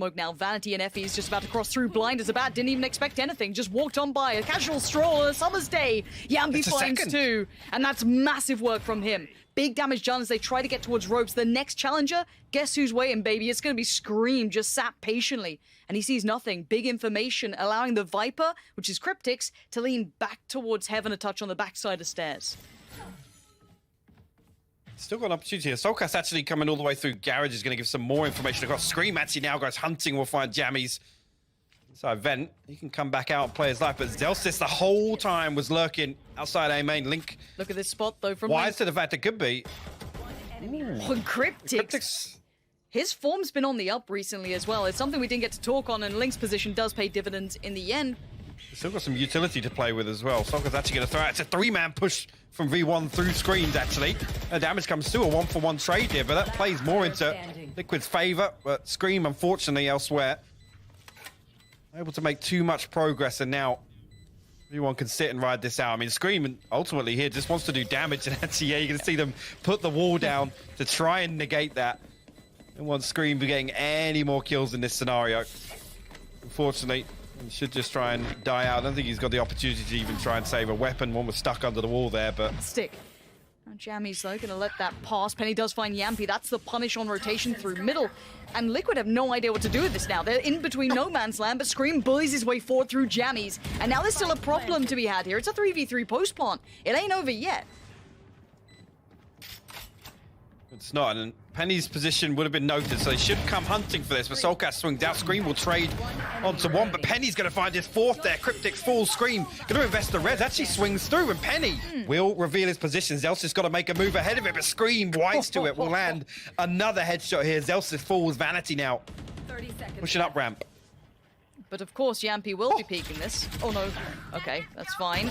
smoke now. Vanity and Effie's just about to cross through. Blind as a bat, didn't even expect anything. Just walked on by. A casual stroll on a summer's day. Yampi finds two. And that's massive work from him. Big damage done as they try to get towards ropes. The next challenger, guess who's waiting, baby? It's going to be Scream, just sat patiently. And he sees nothing. Big information, allowing the Viper, which is Cryptics, to lean back towards Heaven a touch on the backside of stairs. Still got an opportunity here. Solcast actually coming all the way through Garage is going to give some more information across. Scream actually now goes hunting. We'll find Jammies. So Vent, he can come back out and play his life. But Zelsys the whole time was lurking outside A main. Link. Look at this spot though from Wise to the fact it could be. On Cryptics. His form's been on the up recently as well. It's something we didn't get to talk on, and Link's position does pay dividends in the end. Still got some utility to play with as well. Solcast's actually going to throw out. It's a three-man push from V1 through screens, actually. Damage comes through, a one-for-one trade here, but that plays more into Liquid's favor. But Scream, unfortunately, elsewhere, able to make too much progress, and now V1 can sit and ride this out. I mean, Scream ultimately here just wants to do damage, and actually, yeah, you're going to see them put the wall down to try and negate that. And want Scream be getting any more kills in this scenario. Unfortunately, he should just try and die out. I don't think he's got the opportunity to even try and save a weapon. One was stuck under the wall there, but... Stick. Now Jammy's though gonna let that pass. Penny does find Yampi. That's the punish on rotation through middle. And Liquid have no idea what to do with this now. They're in between no man's land, but Scream bullies his way forward through Jammies. And now there's still a problem to be had here. It's a 3v3 post plant. It ain't over yet. It's not, and Penny's position would have been noted, so they should come hunting for this, but Solcast swings out. Scream will trade onto one, but Penny's going to find his fourth there. Cryptics falls, Scream going to invest the res, actually swings through, and Penny will reveal his position. Zelsys got to make a move ahead of it, but Scream, wise to it, will land another headshot here. Zelsys falls, Vanity now pushing up ramp. But of course, Yampi will be peeking this. Oh no. Okay, that's fine.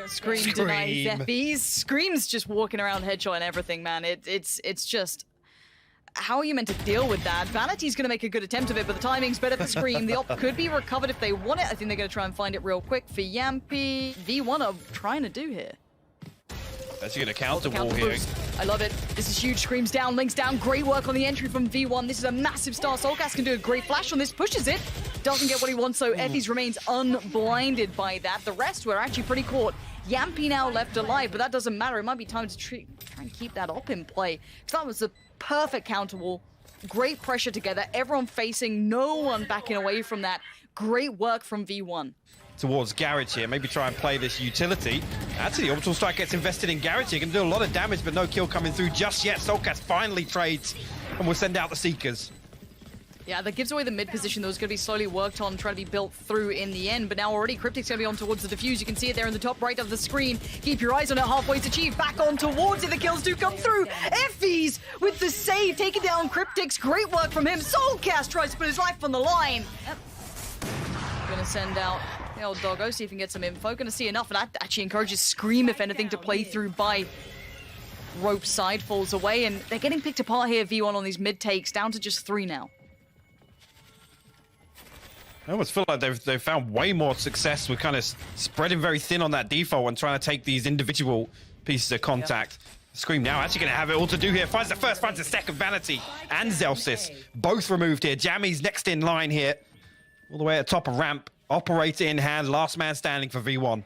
Scream denies Effie's. Scream's just walking around headshot and everything, man. It's just... How are you meant to deal with that? Vanity's going to make a good attempt of it, but the timing's better for Scream. The op could be recovered if they want it. I think they're going to try and find it real quick for Yampi. V1 are trying to do here. Actually going to counter wall here. I love it. This is huge. Scream's down, Link's down. Great work on the entry from V1. This is a massive start. Solcast can do a great flash on this. Pushes it. Doesn't get what he wants, so Effie's remains unblinded by that. The rest were actually pretty caught. Yampi now left alive, but that doesn't matter. It might be time to try and keep that op in play. Because that was a perfect counter wall. Great pressure together. Everyone facing, no one backing away from that. Great work from V1. Towards Garage here, maybe try and play this utility. Actually, the Orbital Strike gets invested in Garage here. Can do a lot of damage, but no kill coming through just yet. Solcast finally trades, and we'll send out the Seekers. Yeah, that gives away the mid position that was going to be slowly worked on, trying to be built through in the end. But now already Cryptic's going to be on towards the defuse. You can see it there in the top right of the screen. Keep your eyes on it. Halfway's achieved. Back on towards it. The kills do come through. Effie's with the save, taking down Cryptic's. Great work from him. Solcast tries to put his life on the line. Yep. Going to send out the old doggo, see if he can get some info. Going to see enough, and that actually encourages Scream, if anything, to play through by rope side. Falls away, and they're getting picked apart here, V1, on these mid takes, down to just 3 now. I almost feel like they've found way more success with kind of spreading very thin on that default and trying to take these individual pieces of contact. Yep. Scream now actually going to have it all to do here. Finds the first, finds the second. Vanity and Zelsys both removed here. Jammy's next in line here. All the way at the top of ramp. Operator in hand. Last man standing for V1.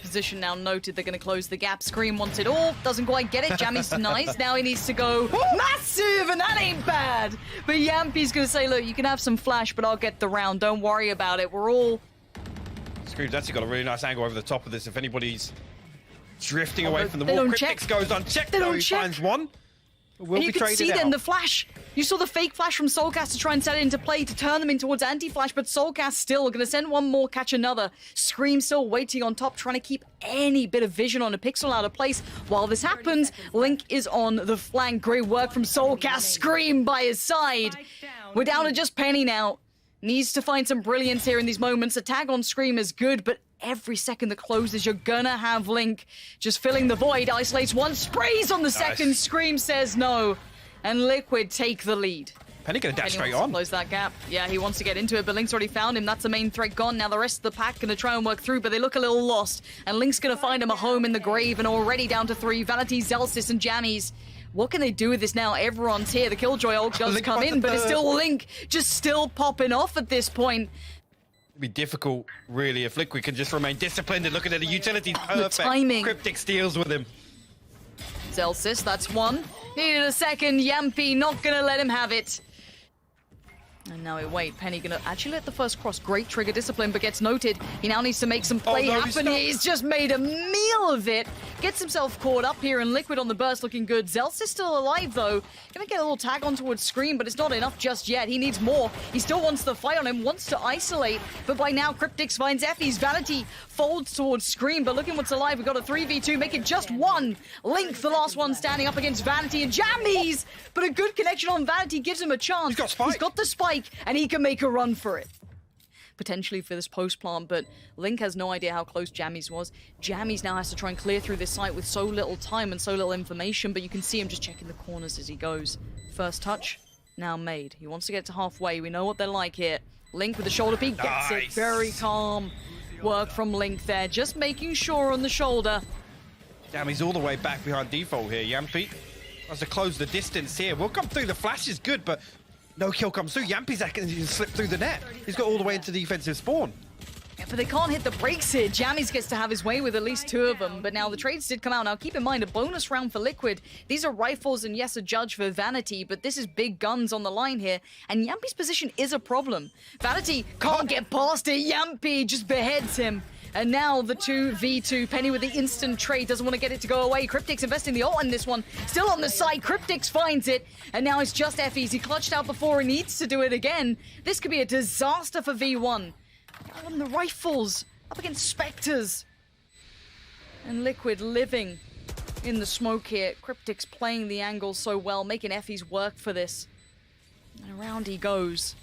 Position now noted. They're going to close the gap. Scream wants it all. Doesn't quite get it. Jammy's denies. Now he needs to go massive, and that ain't bad. But Yampi's going to say, look, you can have some flash, but I'll get the round. Don't worry about it. We're all... Scream's actually got a really nice angle over the top of this. If anybody's drifting away from the wall, Cryptics goes unchecked. Though he finds one. Will and you could see then the flash. You saw the fake flash from Solcast to try and set it into play to turn them in towards anti-flash, but Solcast still going to send one more, catch another. Scream still waiting on top, trying to keep any bit of vision on a pixel out of place. While this happens, Link is on the flank. Great work from Solcast. Scream by his side. We're down to just Penny now. Needs to find some brilliance here in these moments. A tag on Scream is good, but every second that closes, you're gonna have Link just filling the void. Isolates one, sprays on the second. Scream says no, and Liquid take the lead. Penny gonna dash straight on. Close that gap. Yeah, he wants to get into it, but Link's already found him. That's the main threat gone. Now the rest of the pack gonna try and work through, but they look a little lost. And Link's gonna find him a home in the grave, and already down to 3. Vanity, Zelsys, and Jammies What can they do with this now? Everyone's here. The Killjoy ult does Link come finds in, the but it's third. still Link just still popping off at this point. It'd be difficult, really, if Liquid can just remain disciplined and looking at the utilities. Perfect. timing. Cryptic steals with him. Zelsis, that's one. Needed a second. Yampi not gonna let him have it. And now wait, Penny gonna actually let the first cross. Great trigger discipline, but gets noted. He now needs to make some play no, happen. He's just made a meal of it. Gets himself caught up here, and Liquid on the burst looking good. Zelts is still alive, though. Gonna get a little tag on towards Scream, but it's not enough just yet. He needs more. He still wants the fight on him, wants to isolate, but by now, Cryptix finds Effie's. Vanity folds towards Scream, but look at what's alive. We've got a 3v2, make it just one. Link, the last one, standing up against Vanity and Jammies, but a good connection on Vanity gives him a chance. He's got spike. He's got the spike, and he can make a run for it. Potentially for this post plant, but Link has no idea how close Jammies was. Jammies now has to try and clear through this site with so little time and so little information, but you can see him just checking the corners as he goes. First touch, now made. He wants to get to halfway. We know what they're like here. Link with the shoulder peek, gets it. Nice. Very calm work from Link there, just making sure on the shoulder. Damn, he's all the way back behind default here. Yampi has to close the distance here. We'll come through. The flash is good, but no kill comes through. Yampi's actually slip through the net. He's got all the way into defensive spawn. Yeah, but they can't hit the brakes here. Jammies gets to have his way with at least two of them, but now the trades did come out. Now keep in mind, a bonus round for Liquid. These are rifles and yes, a judge for Vanity, but this is big guns on the line here, and Yampi's position is a problem. Vanity can't get past it. Yampi just beheads him. And now the 2v2. Penny with the instant trade, doesn't want to get it to go away. Cryptix investing the ult in this one. Still on the side, Cryptix finds it. And now it's just Effie's. He clutched out before, he needs to do it again. This could be a disaster for V1. On the rifles, up against Spectres. And Liquid living in the smoke here. Cryptix playing the angle so well, making Effie's work for this. And around he goes.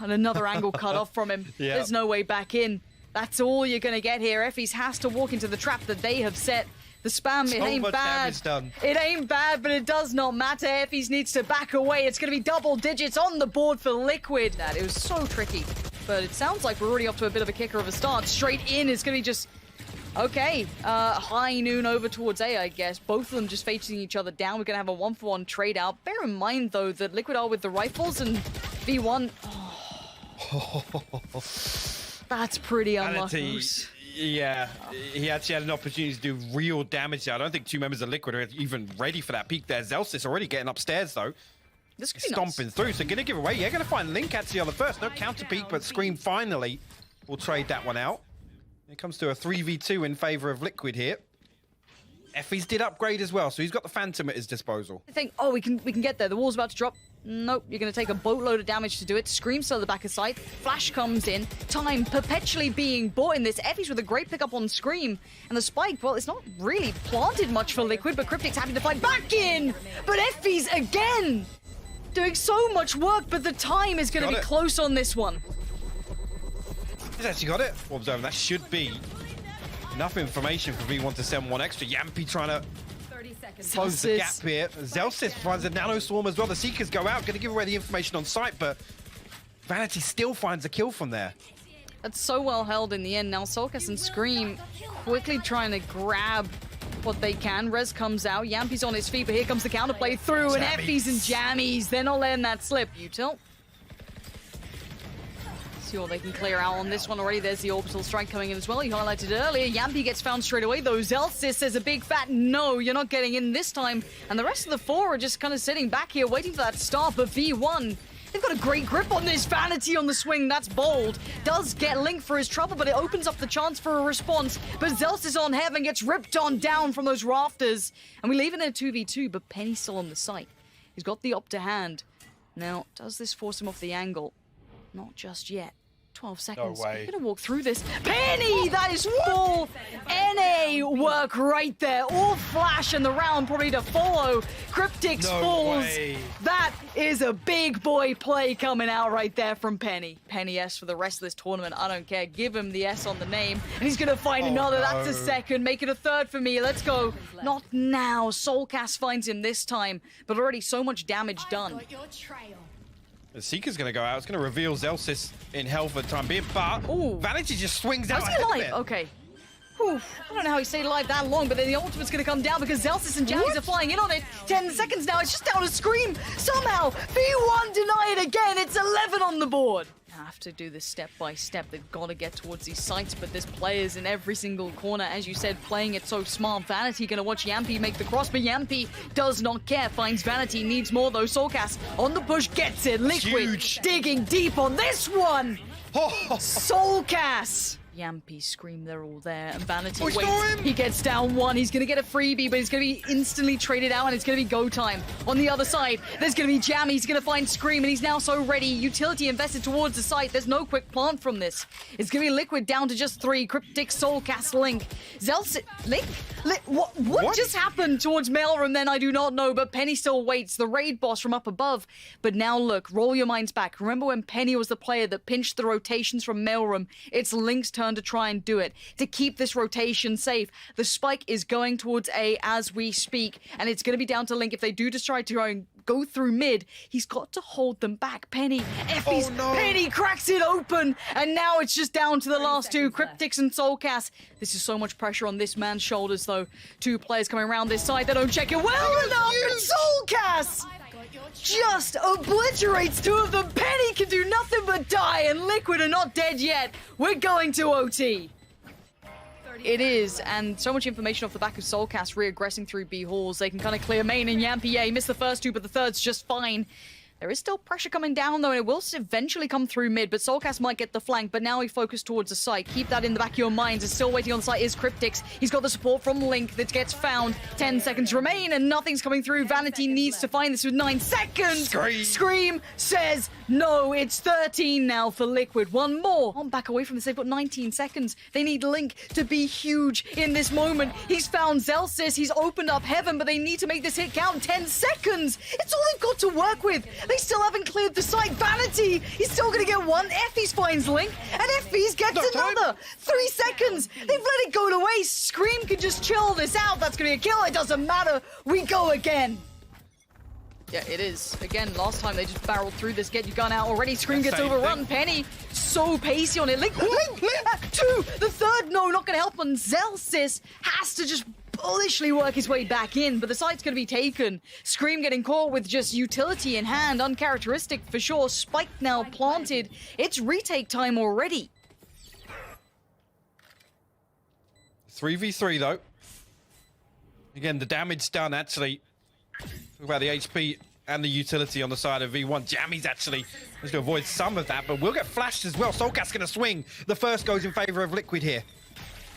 And another angle cut off from him. Yeah. There's no way back in. That's all you're going to get here. Effie's has to walk into the trap that they have set. The spam, it So ain't much bad. damage done. It ain't bad, but it does not matter. Effie's needs to back away. It's going to be double digits on the board for Liquid. That it was so tricky. But it sounds like we're already off to a bit of a kicker of a start. Straight in is going to be just... Okay, high noon over towards A, I guess. Both of them just facing each other down. We're going to have a 1-for-1 trade out. Bear in mind, though, that Liquid are with the rifles and V1... That's pretty unlucky. Yeah, he actually had an opportunity to do real damage there. I don't think two members of Liquid are even ready for that peak there. Zelsis already getting upstairs, though. This could be Stomping nice. through, so gonna give away. Yeah, gonna find Link actually on the first. No counter peak, but Scream finally will trade that one out. It comes to a 3v2 in favor of Liquid here. Effie's did upgrade as well, so he's got the Phantom at his disposal. I think, oh, we can get there. The wall's about to drop. Nope, you're going to take a boatload of damage to do it. Scream still at the back of sight. Flash comes in. Time perpetually being bought in this. Effie's with a great pickup on Scream. And the spike, well, it's not really planted much for Liquid, but Cryptic's happy to fight back in. But Effie's again doing so much work, but the time is going to be close on this one. He's actually got it. Well, observe, that should be enough information for V1 to send one extra. Yampi trying to close the gap here. Zelsis finds a nano swarm as well. The Seekers go out, going to give away the information on site, but Vanity still finds a kill from there. That's so well held in the end. Now Solkas and Scream quickly trying to grab what they can. Rez comes out. Yampi's on his feet, but here comes the counterplay through, and Effie's and Jammies. They're not letting that slip. Util. See what they can clear out on this one already. There's the orbital strike coming in as well. You highlighted it earlier. Yampi gets found straight away, though. Zelsis says a big fat no, you're not getting in this time. And the rest of the four are just kind of sitting back here, waiting for that start. But V1, they've got a great grip on this. Vanity on the swing, that's bold. Does get Link for his trouble, but it opens up the chance for a response. But Zelsis on heaven gets ripped on down from those rafters. And we leave it in a 2v2, but Penny's still on the site. He's got the up to hand. Now, does this force him off the angle? Not just yet. 12 seconds. No way. We're gonna walk through this. Penny! That is full NA work right there. All flash and the round probably to follow. Cryptix falls. Way. That is a big boy play coming out right there from Penny. Penny S for the rest of this tournament. I don't care. Give him the S on the name. And he's gonna find another. No. That's a second. Make it a third for me. Let's go. Not now. Soulcast finds him this time. But already so much damage done. The Seeker's going to go out. It's going to reveal Zelsis in hell for the time being, but Ooh. Vanity just swings out How's he ahead of alive? it. Okay. Whew, I don't know how he stayed alive that long, but then the ultimate's gonna come down because Zelsis and Jammies are flying in on it. 10 seconds now, it's just down to Scream. Somehow, V1 deny it again. It's 11 on the board. Have to do this step by step. They've got to get towards these sites, but there's players in every single corner, as you said, playing it so smart. Vanity gonna watch Yampy make the cross, but Yampy does not care. Finds Vanity, needs more though. Soulcast on the push, gets it. Liquid Huge. digging deep on this one. Soulcast. Yampy, Scream, they're all there, and Vanity waits. He gets down one. He's gonna get a freebie, but he's gonna be instantly traded out, and it's gonna be go time. On the other side, there's gonna be Jammy. He's gonna find Scream, and he's now so ready. Utility invested towards the site. There's no quick plant from this. It's gonna be Liquid down to just 3. Cryptic, Soulcast, Link. Link? What just happened towards Mailroom then? I do not know, but Penny still waits. The raid boss from up above. But now look, roll your minds back. Remember when Penny was the player that pinched the rotations from Mailroom? It's Link's turn to try and do it, to keep this rotation safe. The spike is going towards A as we speak, and it's going to be down to Link. If they do just try to go through mid, he's got to hold them back. Penny, Effie's, Penny cracks it open, and now it's just down to the last two, Cryptics and Soulcast. This is so much pressure on this man's shoulders, though. 2 players coming around this side, they don't check it well enough, and Soulcast just obliterates 2 of them. Penny can do nothing but die, and Liquid are not dead yet. We're going to OT. It is, and so much information off the back of Soulcast re-aggressing through B halls. They can kind of clear main, and Yampy, yeah, he missed the first 2, but the third's just fine. There is still pressure coming down, though, and it will eventually come through mid, but Soulcast might get the flank, but now he focused towards the site. Keep that in the back of your minds. It's still waiting on the site is Cryptics. He's got the support from Link that gets found. 10 seconds remain, and nothing's coming through. Vanity needs to find this with 9 seconds. Scream says no. It's 13 now for Liquid. One more. On back away from this. They've got 19 seconds. They need Link to be huge in this moment. He's found Zelsis. He's opened up Heaven, but they need to make this hit count. 10 seconds. It's all they've got to work with. They still haven't cleared the site. Vanity, he's still going to get one. Effie's finds Link, and Effie's gets another. 3 seconds. They've let it go to waste. Scream can just chill this out. That's going to be a kill. It doesn't matter. We go again. Yeah, it is. Again, last time they just barreled through this. Get your gun out already. Scream gets overrun. Penny, so pacey on it. Link, 2. The third, no, not going to help. And Zelsis has to just bullishly work his way back in, but the site's going to be taken. Scream getting caught with just utility in hand. Uncharacteristic for sure. Spike now planted. It's retake time already. 3v3 though. Again, the damage done actually. Talk about the HP and the utility on the side of V1. Jammy's actually has to avoid some of that, but we'll get flashed as well. Soulcast's going to swing. The first goes in favor of Liquid here.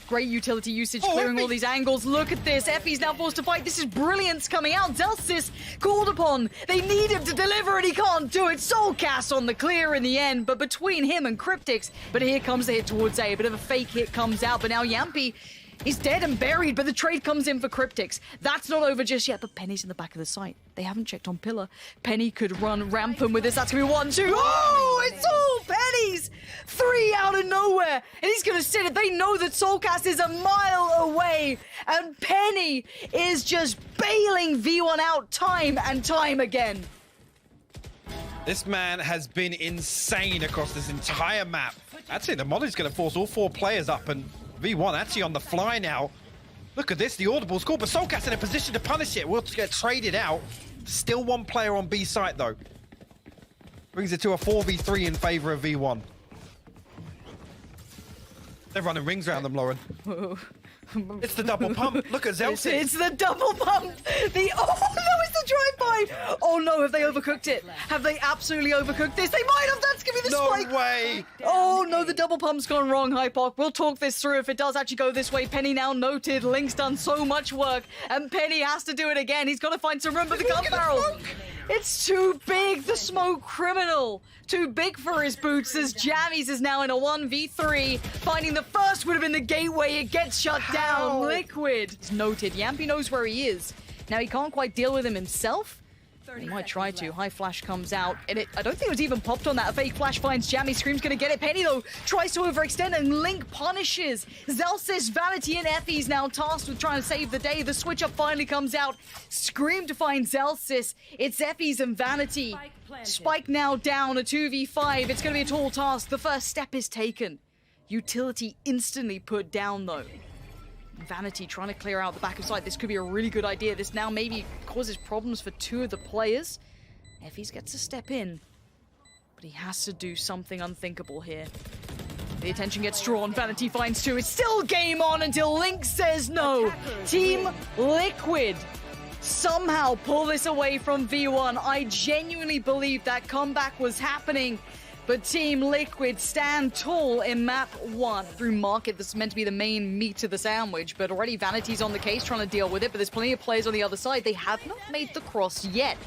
Great utility usage, clearing all these angles. Look at this. Effie's now forced to fight. This is brilliance coming out. Zelsis called upon. They need him to deliver, and he can't do it. Soulcast on the clear in the end, but between him and Cryptics. But here comes the hit towards A. A bit of a fake hit comes out, but now Yampy, he's dead and buried, but the trade comes in for Cryptics. That's not over just yet, but Penny's in the back of the site. They haven't checked on Pillar. Penny could run rampant with this. That's going to be 1, 2. Oh, it's all Penny's! 3 out of nowhere, and he's going to sit it. They know that Soulcast is a mile away, and Penny is just bailing V1 out time and time again. This man has been insane across this entire map. Actually, the mod is going to force all 4 players up, and V1 actually on the fly now. Look at this, the audible's called, but Soulcast in a position to punish it. We'll get traded out. Still 1 player on B site though. Brings it to a 4v3 in favor of V1. They're running rings around them, Lauren. It's the double pump. Look at Zelsis. It's the double pump. Oh no, it's the drive-by. Oh no, have they overcooked it? Have they absolutely overcooked this? They might have. That's gonna be the spike. No way. Oh no, the double pump's gone wrong, Hypoc. We'll talk this through if it does actually go this way. Penny now noted. Link's done so much work, and Penny has to do it again. He's got to find some room for the gun barrel. It's too big, the smoke criminal. Too big for his boots, as Jammies is now in a 1v3. Finding the first would have been the gateway. It gets shut down. Liquid. It's noted. Yampy knows where he is. Now he can't quite deal with him himself. He might try to. High flash comes out, and I don't think it was even popped on that. A fake flash finds Jammy. Scream's gonna get it. Penny, though, tries to overextend, and Link punishes. Zelsis, Vanity, and Effie's now tasked with trying to save the day. The switch up finally comes out. Scream to find Zelsis. It's Effie's and Vanity. Spike now down, a 2v5. It's gonna be a tall task. The first step is taken. Utility instantly put down, though. Vanity trying to clear out the back of site. This could be a really good idea. This now maybe causes problems for two of the players. Effys gets to step in, but he has to do something unthinkable here. The attention gets drawn. Vanity finds two. It's still game on until Link says no. Team Liquid somehow pull this away from V1. I genuinely believe that comeback was happening, but Team Liquid stand tall in map 1. Through market, this is meant to be the main meat of the sandwich, but already Vanity's on the case trying to deal with it, but there's plenty of players on the other side. They have not made the cross yet.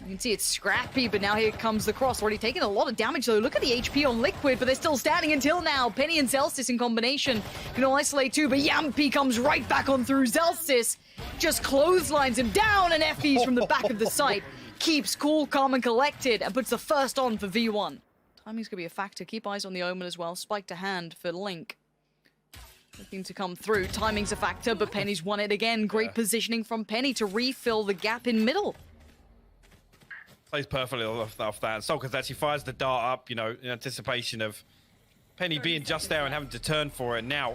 You can see it's scrappy, but now here comes the cross. Already taking a lot of damage, though. Look at the HP on Liquid, but they're still standing until now. Penny and Zelstis in combination can isolate two, but Yampy comes right back on through. Zelstis just clotheslines him down, and Effys from the back of the site keeps cool, calm, and collected, and puts the first on for V1. Timing's going to be a factor. Keep eyes on the Omen as well. Spike to hand for Link. Looking to come through. Timing's a factor, but Penny's won it again. Great positioning from Penny to refill the gap in middle. Plays perfectly off that. And Solkers actually fires the dart up, you know, in anticipation of Penny being just there and having to turn for it. Now,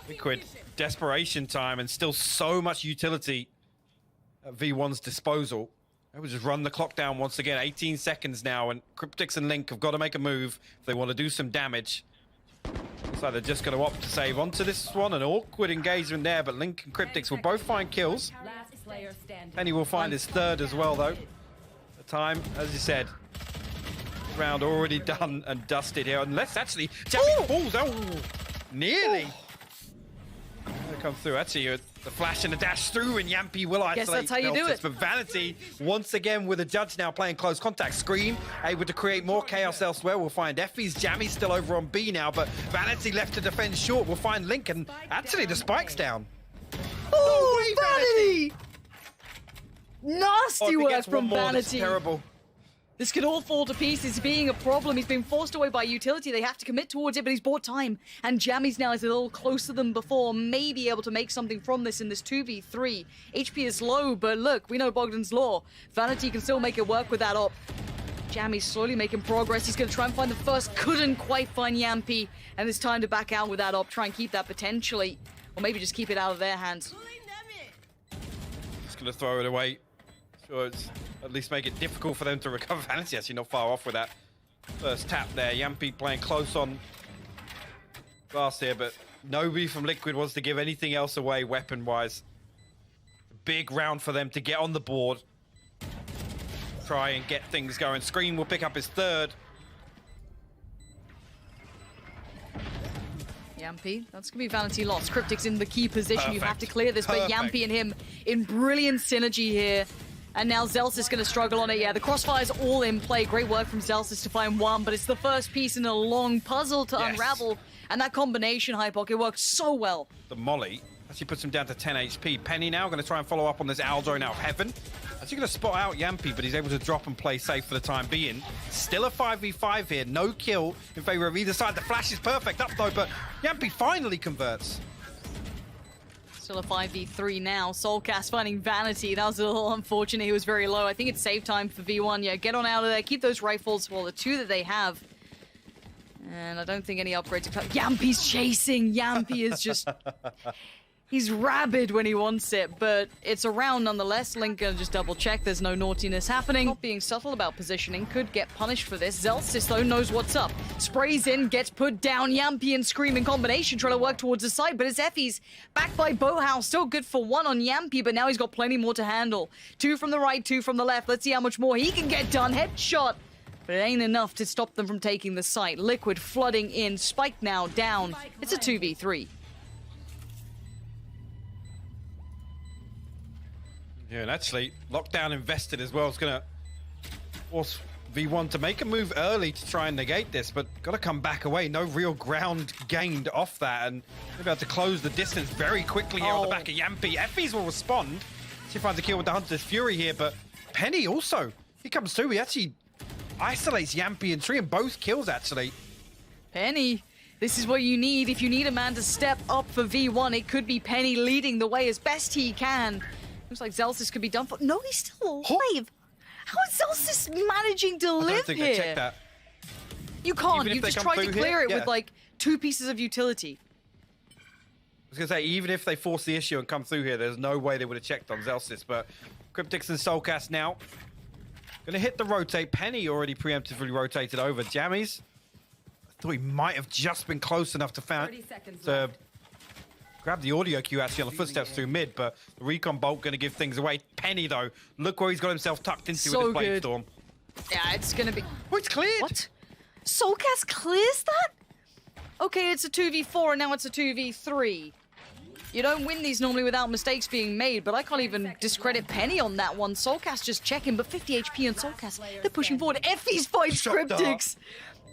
Liquid, desperation time, and still so much utility at V1's disposal. They will just run the clock down once again. 18 seconds now, and Cryptix and Link have got to make a move if they want to do some damage. So they're just going to opt to save onto this one. An awkward engagement there, but Link and Cryptix will both find kills. Penny will find his third as well, though. Time, as you said, round already done and dusted here. Unless actually Jammie falls. Oh, nearly. They come through. Actually, the flash and the dash through, and Yampy will isolate. Guess that's how you do it. But Vanity, once again, with a judge now playing close contact. Scream, able to create more chaos elsewhere. We'll find Effys. Jammie's still over on B now, but Vanity left to defend short. We'll find Link, and actually the spike's down. Oh, Vanity! Nasty work from more, Vanity. Terrible. This could all fall to pieces, being a problem. He's been forced away by utility. They have to commit towards it, but he's bought time. And Jammie's now is a little closer than before, may be able to make something from this in this 2v3. HP is low, but look, we know Bogdan's law. Vanity can still make it work with that op. Jammie's slowly making progress. He's going to try and find the first. Couldn't quite find Yampy. And it's time to back out with that op. Try and keep that potentially. Or maybe just keep it out of their hands. Just going to throw it away. Sure, it's at least make it difficult for them to recover. Vanity actually not far off with that first tap there. Yampy playing close on glass here, but nobody from Liquid wants to give anything else away weapon-wise. Big round for them to get on the board. Try and get things going. Scream will pick up his third. Yampy, that's going to be Vanity lost. Cryptix in the key position. Perfect. You have to clear this, but Yampy and him in brilliant synergy here. And now Zelstis is going to struggle on it. Yeah, the crossfire's all in play. Great work from Zelstis to find one, but it's the first piece in a long puzzle to unravel. And that combination, Hypoc, it worked so well. The molly actually puts him down to 10 HP. Penny now going to try and follow up on this Aldo now. Heaven actually going to spot out Yampy, but he's able to drop and play safe for the time being. Still a 5v5 here. No kill in favor of either side. The flash is perfect up though, but Yampy finally converts. Still a 5v3 now. Soulcast finding Vanity. That was a little unfortunate. He was very low. I think it's save time for V1. Yeah, get on out of there. Keep those rifles. Well, the two that they have. And I don't think any upgrades are coming. Yampy's chasing. Yampy is just... He's rabid when he wants it, but it's a round nonetheless. Link gonna just double check. There's no naughtiness happening. Not being subtle about positioning. Could get punished for this. Zelstis, though, knows what's up. Sprays in, gets put down. Yampy and Scream in combination, trying to work towards the side, but it's Effys back by Bohouse. Still good for one on Yampy, but now he's got plenty more to handle. Two from the right, two from the left. Let's see how much more he can get done. Headshot. But it ain't enough to stop them from taking the site. Liquid flooding in. Spike now down. It's a 2v3. Yeah, and actually, Lockdown invested as well. It's going to force V1 to make a move early to try and negate this, but got to come back away. No real ground gained off that, and they're about to close the distance very quickly here on the back of Yampy. Effys will respond. See if finds a kill with the Hunter's Fury here, but Penny also, he comes through. He actually isolates Yampy and Tree, and both kills, actually. Penny, this is what you need. If you need a man to step up for V1, it could be Penny leading the way as best he can. Looks like Zelstis could be done for. No, he's still alive. How is Zelstis managing to live here? I don't think they checked that. You can't. You've just tried to clear it with like 2 pieces of utility. was going to say, even if they force the issue and come through here, there's no way they would have checked on Zelsis, but Cryptix and Soulcast now. Going to hit the rotate. Penny already preemptively rotated over. Jammies, I thought he might have just been close enough to grab the audio cue actually on the footsteps through mid, but the recon bolt going to give things away. Penny, though, look where he's got himself tucked into with his Blade Storm. Yeah, it's going to be... Oh, it's cleared! What? Soulcast clears that? Okay, it's a 2v4 and now it's a 2v3. You don't win these normally without mistakes being made, but I can't even discredit Penny on that one. Soulcast just checking, but 50 HP on Soulcast. They're pushing forward. Effie's fights Cryptix.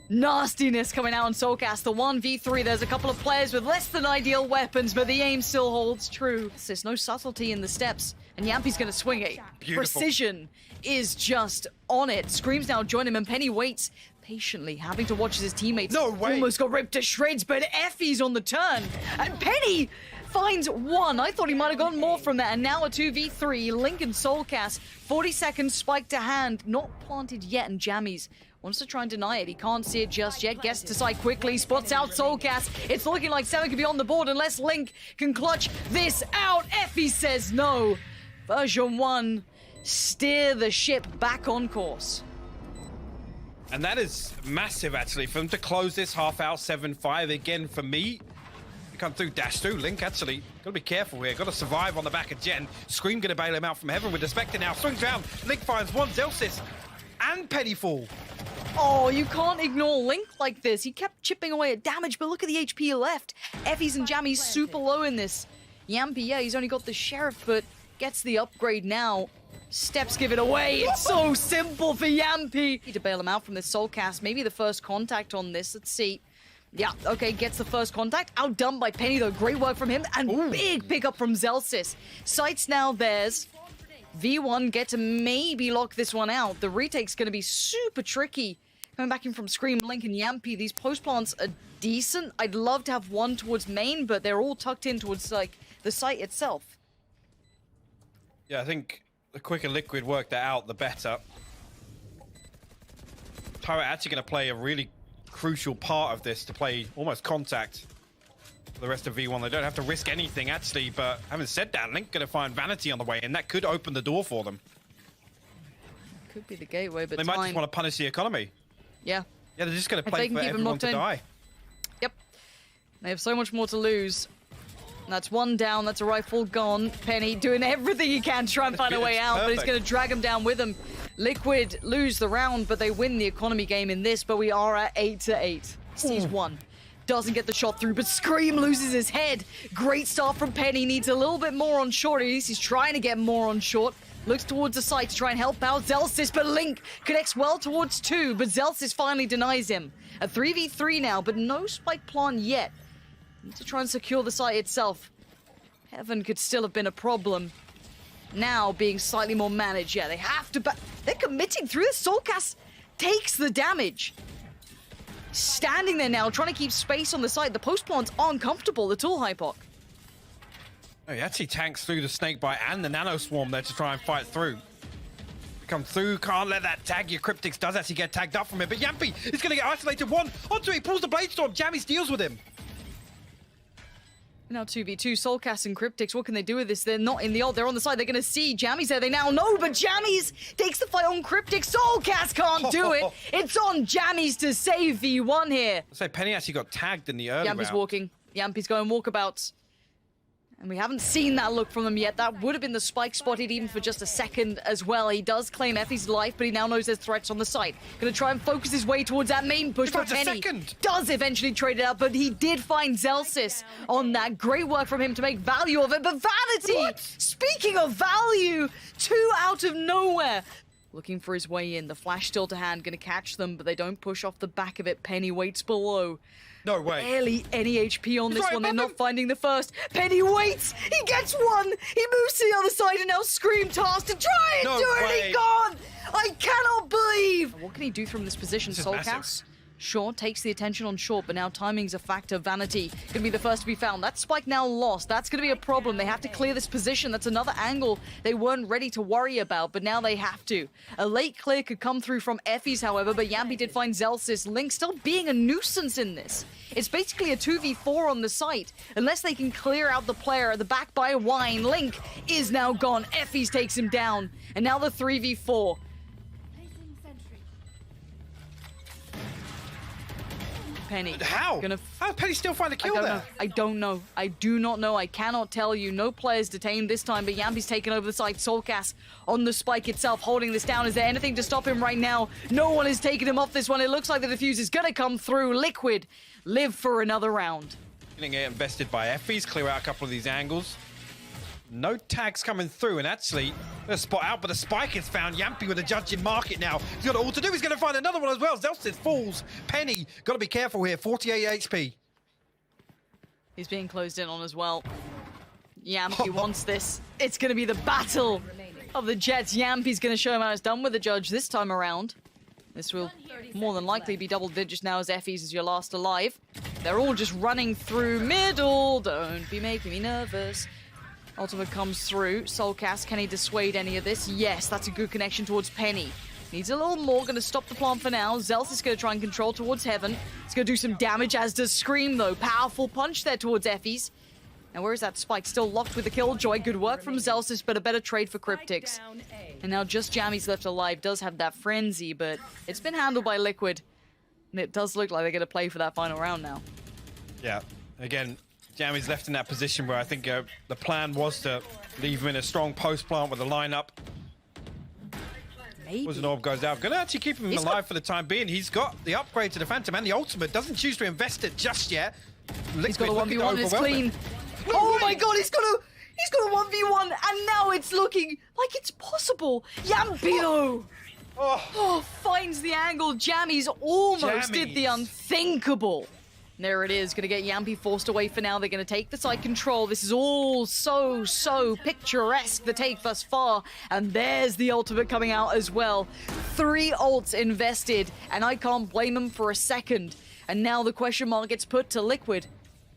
Nastiness coming out on Soulcast. The 1v3, there's a couple of players with less than ideal weapons, but the aim still holds true. There's no subtlety in the steps, and Yampi's gonna swing it. Beautiful. Precision is just on it. Screams now join him, and Penny waits patiently, having to watch as his teammates almost got ripped to shreds, but Effie's on the turn, and Penny finds one. I thought he might have gotten more from that, and now a 2v3. Link and Soulcast, 40 seconds, spike to hand, not planted yet, and Jammies wants to try and deny it. He can't see it just yet. Gets to side quickly. Spots out Soulcast. It's looking like 7 could be on the board unless Link can clutch this out. Effie says no. Version 1, steer the ship back on course. And that is massive, actually, for them to close this half out 7-5. Again, for me, you come through, dash through. Link, actually, gotta be careful here. Gotta survive on the back of Jen. Scream gonna bail him out from heaven with the Spectre now. Swings round. Link finds one. Zelsis and Penny fall. Oh, you can't ignore Link like this. He kept chipping away at damage, but look at the HP left. Effie's and Jammies super low in this. Yampy, yeah, he's only got the Sheriff, but gets the upgrade now. Steps give it away. It's so simple for Yampy. Need to bail him out from this Soulcast. Maybe the first contact on this. Let's see. Yeah, okay, gets the first contact. Outdone by Penny, though. Great work from him. And big pickup from Zelsis. Sights now theirs. V1 get to maybe lock this one out. The retake's going to be super tricky. Coming back in from Scream, Link, and Yampy. These post plants are decent. I'd love to have one towards main, but they're all tucked in towards, like, the site itself. Yeah, I think the quicker Liquid work that out, the better. Pirate actually going to play a really crucial part of this to play almost contact for the rest of V1. They don't have to risk anything, actually, but having said that, Link going to find Vanity on the way, and that could open the door for them. Could be the gateway, but they might just want to punish the economy. Yeah. Yeah, they're just going to play for everyone to die. Yep. They have so much more to lose. That's one down. That's a rifle gone. Penny doing everything he can to try and find a way out, but he's going to drag him down with him. Liquid lose the round, but they win the economy game in this, but we are at 8-8. Sees one. Doesn't get the shot through, but Scream loses his head. Great start from Penny. Needs a little bit more on short. At least he's trying to get more on short. Looks towards the site to try and help out Zelsis, but Link connects well towards 2, but Zelsis finally denies him. A 3v3 now, but no spike plant yet. To try and secure the site itself. Heaven could still have been a problem. Now being slightly more managed. Yeah, they have to... They're committing through this. Soulcast takes the damage. Standing there now, trying to keep space on the site. The post plants are uncomfortable. The tool Hypoc. Oh, he actually tanks through the Snakebite and the Nano Swarm there to try and fight through. Come through, can't let that tag. Your Cryptix does actually get tagged up from it, but Yampy is going to get isolated. One onto it, he pulls the Blade Storm. Jammies deals with him. Now 2v2, Soulcast and Cryptix, what can they do with this? They're not in the ult, they're on the side, they're gonna see Jammies there, they now know, but Jammies takes the fight on Cryptix. Soulcast can't do it. It's on Jammies to save V1 here. I'd say Penny actually got tagged in the early round. Yampy's walking, Yampy's going walkabouts. And we haven't seen that look from them yet. That would have been the spike spotted even for just a second as well. He does claim Effie's life, but he now knows there's threats on the site. Gonna try and focus his way towards that main push, but Penny does eventually trade it out, but he did find Zelsis on that. Great work from him to make value of it, but Vanity! Speaking of value, 2 out of nowhere. Looking for his way in. The flash still to hand, gonna catch them, but they don't push off the back of it. Penny waits below. No way. Barely any HP on this one. They're not finding the first. Penny waits. He gets one. He moves to the other side and now Scream tasked to try and do it. He gone. I cannot believe. What can he do from this position, Soulcast? Short takes the attention on Short, but now timing's a factor. Vanity gonna be the first to be found. That spike now lost. That's gonna be a problem. They have to clear this position. That's another angle they weren't ready to worry about, but now they have to. A late clear could come through from Effie's, however, but Yampi did find Zelsys. Link still being a nuisance in this. It's basically a 2v4 on the site. Unless they can clear out the player at the back by Wine, Link is now gone. Effie's takes him down, and now the 3v4. Penny. How? How did Penny still find a kill there? I don't know. I do not know. I cannot tell you. No players detained this time, but Yampi's taken over the side. Soulcast on the spike itself, holding this down. Is there anything to stop him right now? No one is taking him off this one. It looks like the defuse is going to come through. Liquid live for another round. Getting invested by Effie's, clear out a couple of these angles. No tags coming through, and actually, a spot out, but the spike is found. Yampi with a judging market now. He's got all to do. He's going to find another one as well. Zelsys falls. Penny, got to be careful here. 48 HP. He's being closed in on as well. Yampi wants this. It's going to be the battle of the Jets. Yampi's going to show him how it's done with the judge this time around. This will more than likely be double digits now, as Effie's is your last alive. They're all just running through middle. Don't be making me nervous. Ultimate comes through. Soulcast, can he dissuade any of this? Yes, that's a good connection towards Penny. Needs a little more, gonna stop the plant for now. Zels is gonna try and control towards Heaven. It's gonna do some damage, as does Scream though. Powerful punch there towards Effie's. And where is that spike? Still locked with the Killjoy. Good work from Zelsys, but a better trade for Cryptix. And now just Jammy's left alive. Does have that frenzy, but it's been handled by Liquid. And it does look like they're gonna play for that final round now. Yeah, again, Jammy's left in that position where I think the plan was to leave him in a strong post plant with a lineup. Maybe. As an orb goes out, gonna actually keep him alive for the time being. He's got the upgrade to the Phantom and the ultimate. Doesn't choose to invest it just yet. He's got a 1v1. It's clean. Oh my god, he's got a 1v1, and now it's looking like it's possible. Yampino. Oh, finds the angle. Jammy's almost did the unthinkable. There it is, gonna get Yampi forced away for now. They're gonna take the side control. This is all so picturesque, the take thus far. And there's the ultimate coming out as well. 3 ults invested, and I can't blame them for a second. And now the question mark gets put to Liquid.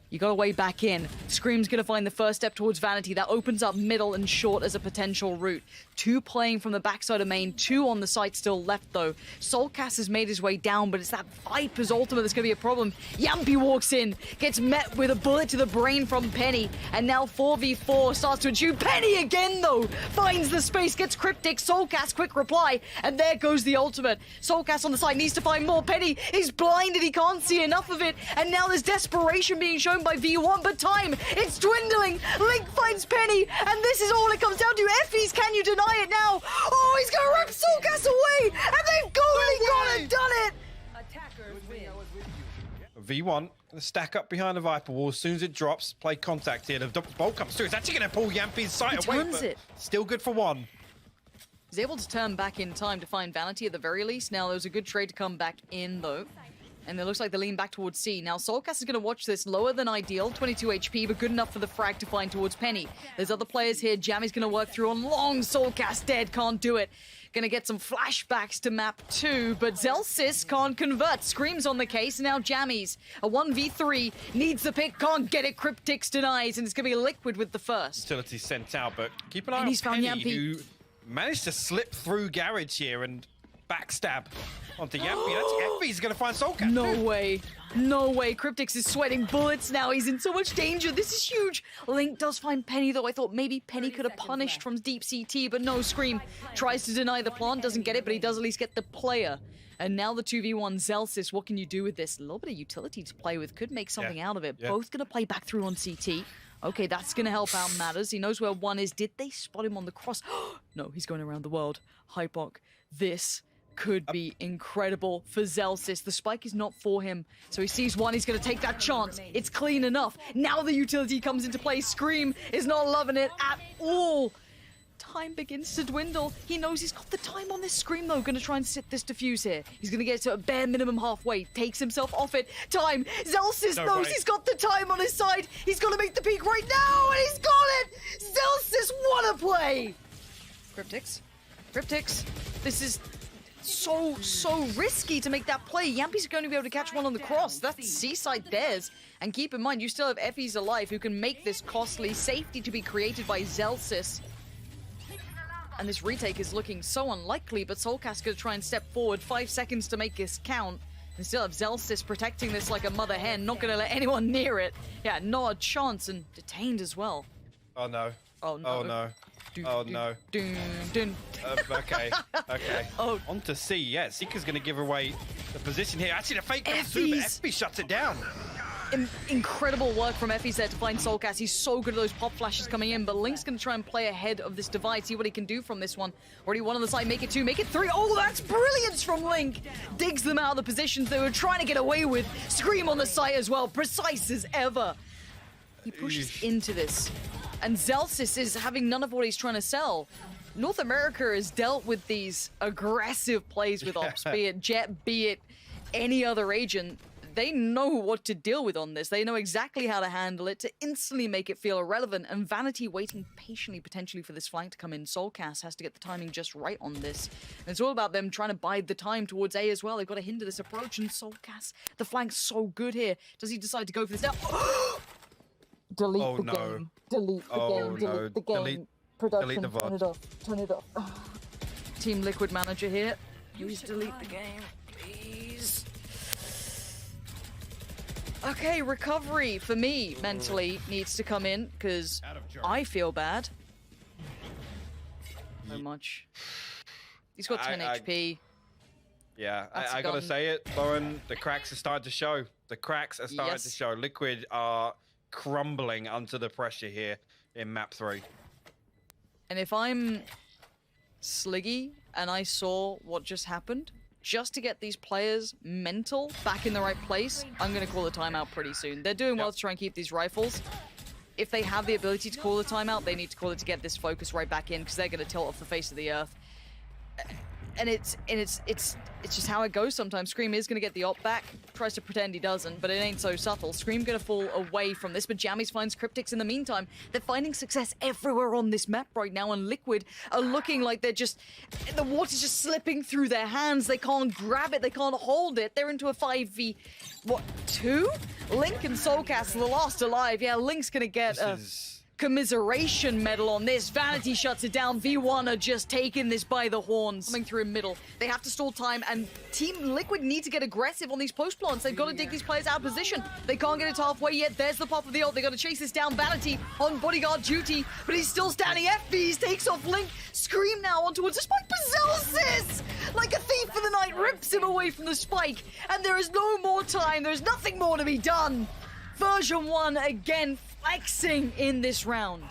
You got a way back in. Scream's gonna find the first step towards Vanity. That opens up middle and short as a potential route. 2 playing from the backside of main, 2 on the site still left though. Soulcast has made his way down, but it's that Viper's ultimate that's gonna be a problem. Yampi walks in, gets met with a bullet to the brain from Penny, and now 4v4 starts to ensue. Penny again though, finds the space, gets Cryptic. Soulcast, quick reply, and there goes the ultimate. Soulcast on the side needs to find more. Penny, he's blinded, he can't see enough of it, and now there's desperation being shown by V1, but time, it's dwindling. Link finds Penny, and this is all it comes down to. Effie's, can you deny it now? Oh, he's gonna rip Soulcast away, and they've gone and done it. V1 gonna stack up behind the Viper wall. As soon as it drops, play contact here. The bolt comes through. It's actually gonna pull Yampi's sight away, turns it. Still good for 1. He's able to turn back in time to find Vanity at the very least. Now, there was a good trade to come back in, though. And it looks like they lean back towards C. Now, Soulcast is going to watch this. Lower than ideal, 22 HP, but good enough for the frag to find towards Penny. There's other players here. Jammy's going to work through on long. Soulcast dead, can't do it. Going to get some flashbacks to map 2, but Zelsys can't convert. Screams on the case. Now Jammy's a 1v3. Needs the pick, can't get it. Cryptix denies, and it's going to be Liquid with the first. Utility sent out, but keep an eye on he's found Penny, Yampi. who managed to slip through Garage here and backstab onto Yampi. That's Effie's going to find Soulcast. No way. No way. Cryptix is sweating bullets now. He's in so much danger. This is huge. Link does find Penny, though. I thought maybe Penny could have punished from deep CT, but no. Scream tries to deny the plant, doesn't get it, but he does at least get the player. And now the 2v1 Zelsys. What can you do with this? A little bit of utility to play with. Could make something out of it. Both going to play back through on CT. Okay, that's going to help out Matters. He knows where 1 is. Did they spot him on the cross? No, he's going around the world. Hypok. This could be incredible for Zelsys. The spike is not for him, so he sees 1. He's going to take that chance. It's clean enough. Now the utility comes into play. Scream is not loving it at all. Time begins to dwindle. He knows he's got the time on this Scream, though. Going to try and sit this defuse here. He's going to get to a bare minimum halfway. Takes himself off it. Time. Zelsys knows he's got the time on his side. He's going to make the peak right now, and he's got it. Zelsys, what a play. Cryptix. This is so risky to make that play. Yampi's going to be able to catch one on the cross. That's Seaside theirs. And keep in mind, you still have Effie's alive who can make this costly. Safety to be created by Zelsis. And this retake is looking so unlikely, but Soulcast going to try and step forward. 5 seconds to make this count. And still have Zelsis protecting this like a mother hen. Not going to let anyone near it. Yeah, not a chance, and detained as well. Oh no. Oh no. Oh no. Oh no. Okay. Okay. Oh. On to C. Yeah, Seeker's going to give away the position here. Actually, the fake comes through, but FB shuts it down. Incredible work from Effie's there to find Soulcast. He's so good at those pop flashes coming in, but Link's going to try and play ahead of this divide, see what he can do from this one. Already one on the side, make it 2, make it 3. Oh, that's brilliance from Link! Digs them out of the positions they were trying to get away with. Scream on the site as well, precise as ever. He pushes into this. And Zelsis is having none of what he's trying to sell. North America has dealt with these aggressive plays with Ops, be it Jet, be it any other agent. They know what to deal with on this. They know exactly how to handle it to instantly make it feel irrelevant. And Vanity waiting patiently, potentially, for this flank to come in. Soulcast has to get the timing just right on this. And it's all about them trying to bide the time towards A as well. They've got to hinder this approach. And Soulcast, the flank's so good here. Does he decide to go for this now? Delete the game. Delete the game. Delete the game. Production, delete the turn it off. Turn it off. Team Liquid manager here. Please delete the game. Please. Okay, recovery for me mentally needs to come in because I feel bad. So much. He's got 10 HP. Yeah, I gotta say it, Lauren, the cracks are starting to show. The cracks are starting to show. Liquid are crumbling under the pressure here in map 3. And if I'm Sliggy and I saw what just happened, just to get these players mental back in the right place, I'm going to call the timeout pretty soon. They're doing well to try and keep these rifles. If they have the ability to call the timeout, they need to call it to get this focus right back in because they're going to tilt off the face of the earth. And it's just how it goes sometimes. Scream is going to get the op back, tries to pretend he doesn't, but it ain't so subtle. Scream going to fall away from this, but Jammies finds Cryptics in the meantime. They're finding success everywhere on this map right now, and Liquid are looking like they're just... The water's just slipping through their hands. They can't grab it. They can't hold it. They're into a 5v... What, 2? Link and Soulcast, the last alive. Yeah, Link's going to get commiseration medal on this. Vanity shuts it down. V1 are just taking this by the horns. Coming through in middle. They have to stall time, and Team Liquid need to get aggressive on these post plants. They've got to dig these players out of position. They can't get it halfway yet. There's the pop of the ult. They got to chase this down. Vanity on bodyguard duty, but he's still standing. FBs takes off Link. Scream now on towards the spike. Zelsis, like a thief in the night, rips him away from the spike, and there is no more time. There's nothing more to be done. Version 1 again flexing in this round.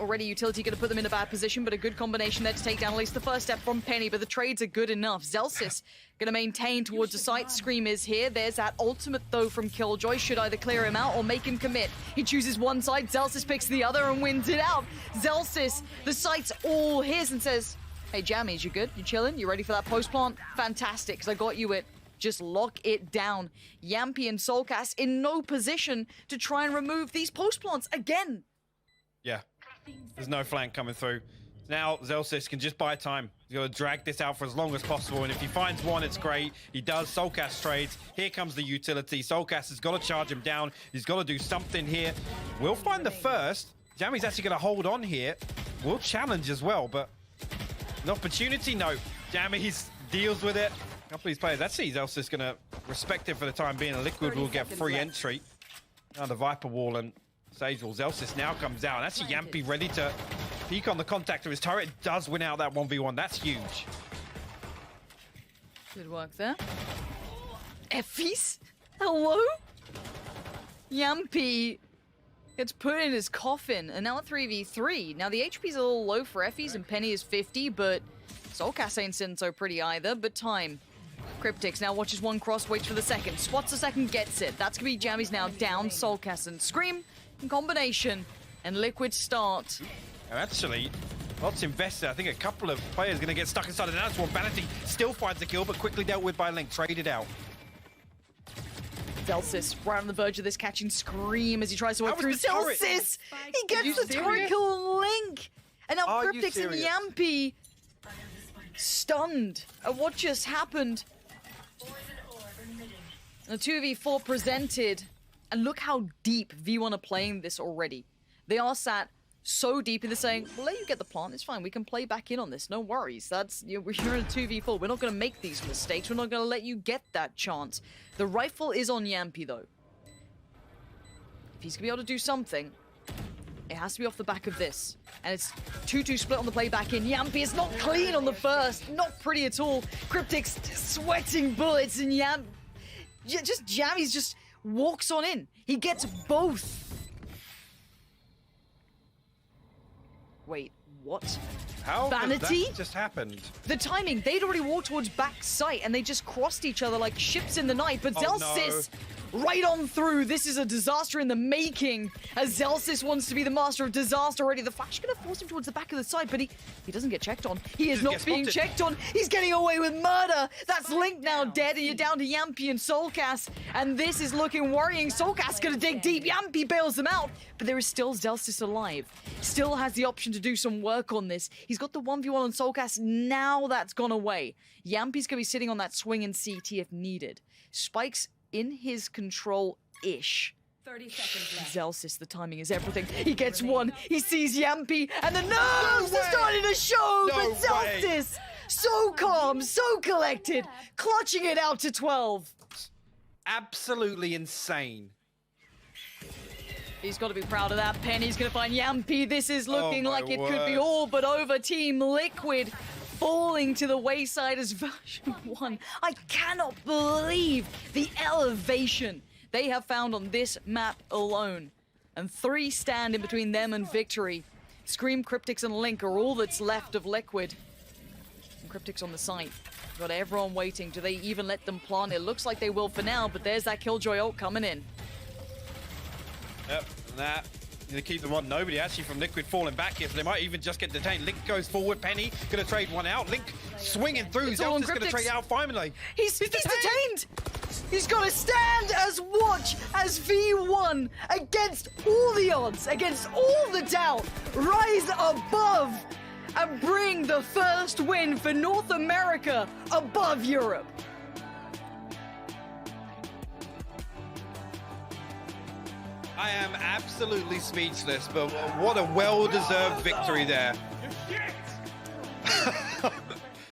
Already Utility going to put them in a bad position, but a good combination there to take down at least the first step from Penny, but the trades are good enough. Zelsis going to maintain towards the site. Scream is here. There's that ultimate, though, from Killjoy. Should either clear him out or make him commit. He chooses one side. Zelsis picks the other and wins it out. Zelsis, the site's all his, and says, hey, Jammies, you good? You chilling? You ready for that post plant? Fantastic, because I got you it. Just lock it down. Yampy and Soulcast in no position to try and remove these post plants again. Yeah, there's no flank coming through. Now Zelsis can just buy time. He's got to drag this out for as long as possible, and if he finds one, it's great. He does. Soulcast trades. Here comes the utility. Soulcast has got to charge him down. He's got to do something here. We'll find the first. Jammy's actually going to hold on here. We'll challenge as well, but an opportunity? No. Jammies deals with it. A couple of these players. Actually, Zelsis going to respect it for the time being. Liquid will get free entry. Now the Viper Wall and Sage Wall. Zelsis now comes out. And actually, Yampy ready to peek on the contact of his turret. Does win out that 1v1. That's huge. Good work there. Effie's? Hello? Yampy gets put in his coffin. And now at 3v3. Now the HP's a little low for Effie's and Penny is 50, but Soulcast ain't sitting so pretty either. But time. Cryptics now watches one cross, waits for the second. Swats the second, gets it. That's gonna be Jammies now down. Soulcast and Scream in combination. And Liquid start. And actually, lots invested. I think a couple of players going to get stuck inside the dance wall. Vanity still finds the kill, but quickly dealt with by Link. Traded out. Zelsis right on the verge of this, catching Scream as he tries to work through. Zelsis! He gets the turret kill on Link! And now Cryptics and Yampy stunned at what just happened. The 2v4 presented, and look how deep V1 are playing this already. They are sat so deep and they're saying, we'll let you get the plant, it's fine, we can play back in on this, no worries. That's, you're in a 2v4, we're not going to make these mistakes, we're not going to let you get that chance. The rifle is on Yampy though. If he's going to be able to do something, it has to be off the back of this. And it's 2-2 split on the play back in. Yampy is not clean on the first, not pretty at all. Cryptic's sweating bullets and Jammy's just walks on in. He gets both. Wait, what? How Vanity? That just happened? The timing, they'd already walked towards back sight and they just crossed each other like ships in the night, but Zelsys right on through. This is a disaster in the making as Zelsys wants to be the master of disaster already. The flash gonna force him towards the back of the side, but he doesn't get checked on. He is not being checked on. He's getting away with murder. That's Link now dead and you're down to Yampy and Soulcast, and this is looking worrying. Soulcast gonna dig deep. Yampy bails them out, but there is still Zelsys alive. Still has the option to do some work on this. He's got the 1v1 on Soulcast. Now that's gone away. Yampy's gonna be sitting on that swing in CT if needed. Spike's in his control-ish. 30 seconds left. Zelsys, the timing is everything. He gets one, he sees Yampy, and the nerves are starting to show, but Zelsys, so calm, so collected, clutching it out to 12. Absolutely insane. He's got to be proud of that. Penny's going to find Yampy. This is looking like it could be word. all but over. Team Liquid falling to the wayside as version 1. I cannot believe the elevation they have found on this map alone. And 3 stand in between them and victory. Scream, Cryptics, and Link are all that's left of Liquid. And Cryptics on the site. Got everyone waiting. Do they even let them plant? It looks like they will for now, but there's that Killjoy ult coming in. Yep, and that. They keep them on. Nobody actually from Liquid falling back here, so they might even just get detained. Link goes forward. Penny gonna trade one out. Link swinging through. Zelda's gonna trade out finally. He's detained. He's got to stand as watch as V1 against all the odds, against all the doubt, rise above and bring the first win for North America above Europe. I am absolutely speechless, but what a well-deserved victory there.